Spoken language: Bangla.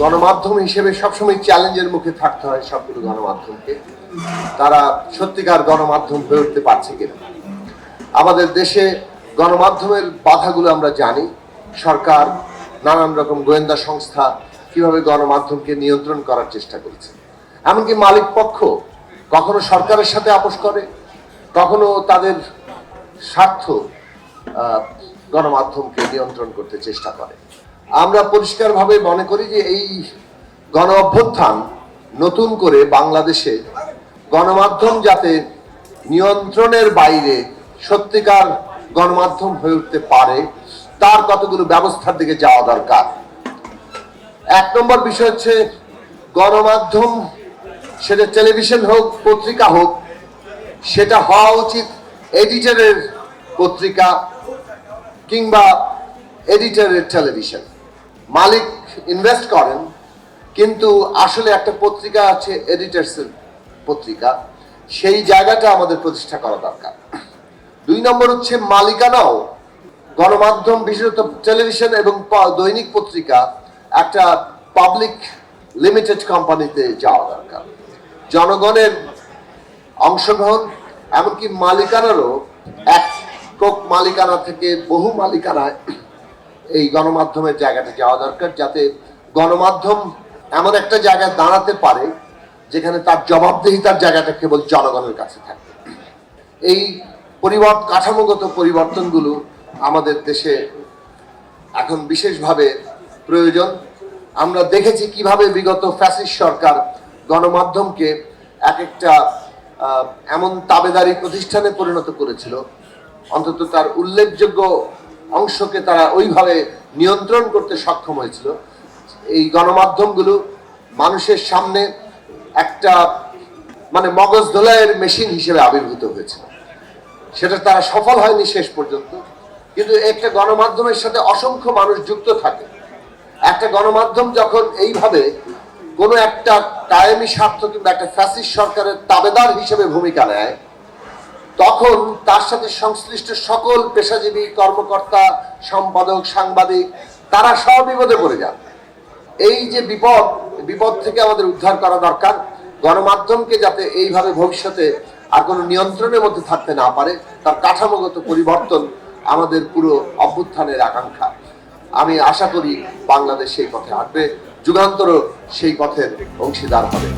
গণমাধ্যম হিসেবে সবসময় চ্যালেঞ্জের মুখে থাকতে হয় সবগুলো গণমাধ্যমকে। তারা সত্যিকার গণমাধ্যম হয়ে উঠতে পারছে কিনা। আমাদের দেশে গণমাধ্যমের বাধাগুলো আমরা জানি। সরকার, নানান রকম গোয়েন্দা সংস্থা কিভাবে গণমাধ্যমকে নিয়ন্ত্রণ করার চেষ্টা করেছে। এমনকি মালিক পক্ষ কখনো সরকারের সাথে আপোষ করে, কখনো তাদের স্বার্থ গণমাধ্যমকে নিয়ন্ত্রণ করতে চেষ্টা করে। আমরা পরিষ্কারভাবে মনে করি যে এই গণ অভ্যুত্থান নতুন করে বাংলাদেশে গণমাধ্যম যাতে নিয়ন্ত্রণের বাইরে সত্যিকার গণমাধ্যম হয়ে উঠতে পারে, তার কতগুলো ব্যবস্থার দিকে যাওয়া দরকার। এক নম্বর বিষয় হচ্ছে গণমাধ্যম, সেটা টেলিভিশন হোক, পত্রিকা হোক, সেটা হওয়া উচিত এডিটরের পত্রিকা কিংবা এডিটরের টেলিভিশন। মালিক ইনভেস্ট করেন, কিন্তু আসলে একটা পত্রিকা আছে এডিটরসের পত্রিকা, সেই জায়গাটা আমাদের প্রতিষ্ঠা করা দরকার। দুই নম্বর হচ্ছে মালিকানাও গণমাধ্যম, বিশেষত টেলিভিশন এবং দৈনিক পত্রিকা একটা পাবলিক লিমিটেড কোম্পানিতে যাওয়া দরকার। জনগণের অংশগ্রহণ, এমনকি মালিকানারও একক মালিকানা থেকে বহু মালিকানায় এই গণমাধ্যমের জায়গাটা যাওয়া দরকার, যাতে গণমাধ্যম এমন একটা জায়গায় দাঁড়াতে পারে যেখানে তার জবাবদিহিতার জায়গাটা কেবল জনগণের কাছে থাকে। এই কাঠামোগত পরিবর্তনগুলো আমাদের দেশে এখন বিশেষভাবে প্রয়োজন। আমরা দেখেছি কিভাবে বিগত ফ্যাসিস্ট সরকার গণমাধ্যমকে এক একটা এমন তাবেদারি প্রতিষ্ঠানে পরিণত করেছিল, অন্তত তার উল্লেখযোগ্য অংশকে তারা ওইভাবে নিয়ন্ত্রণ করতে সক্ষম হয়েছিল। এই গণমাধ্যমগুলো মানুষের সামনে একটা মগজ ধোলাইয়ের মেশিন হিসেবে আবির্ভূত হয়েছিল। সেটা তারা সফল হয়নি শেষ পর্যন্ত, কিন্তু একটা গণমাধ্যমের সাথে অসংখ্য মানুষ যুক্ত থাকে। একটা গণমাধ্যম যখন এইভাবে কোনো একটা কায়েমি স্বার্থ কিংবা একটা ফ্যাসিস্ট সরকারের তাবেদার হিসেবে ভূমিকা নেয়, তখন তার সাথে সংশ্লিষ্ট সকল পেশাজীবী, কর্মকর্তা, সম্পাদক, সাংবাদিক, তারা সব বিপদে পড়ে যান। এই যে বিপদ থেকে আমাদের উদ্ধার করা দরকার। গণমাধ্যমকে যাতে এইভাবে ভবিষ্যতে আর কোনো নিয়ন্ত্রণের মধ্যে থাকতে না পারে, তার কাঠামোগত পরিবর্তন আমাদের পুরো অভ্যুত্থানের আকাঙ্ক্ষা। আমি আশা করি বাংলাদেশ সেই পথে হাঁটবে, যুগান্তরও সেই পথের অংশীদার হবে।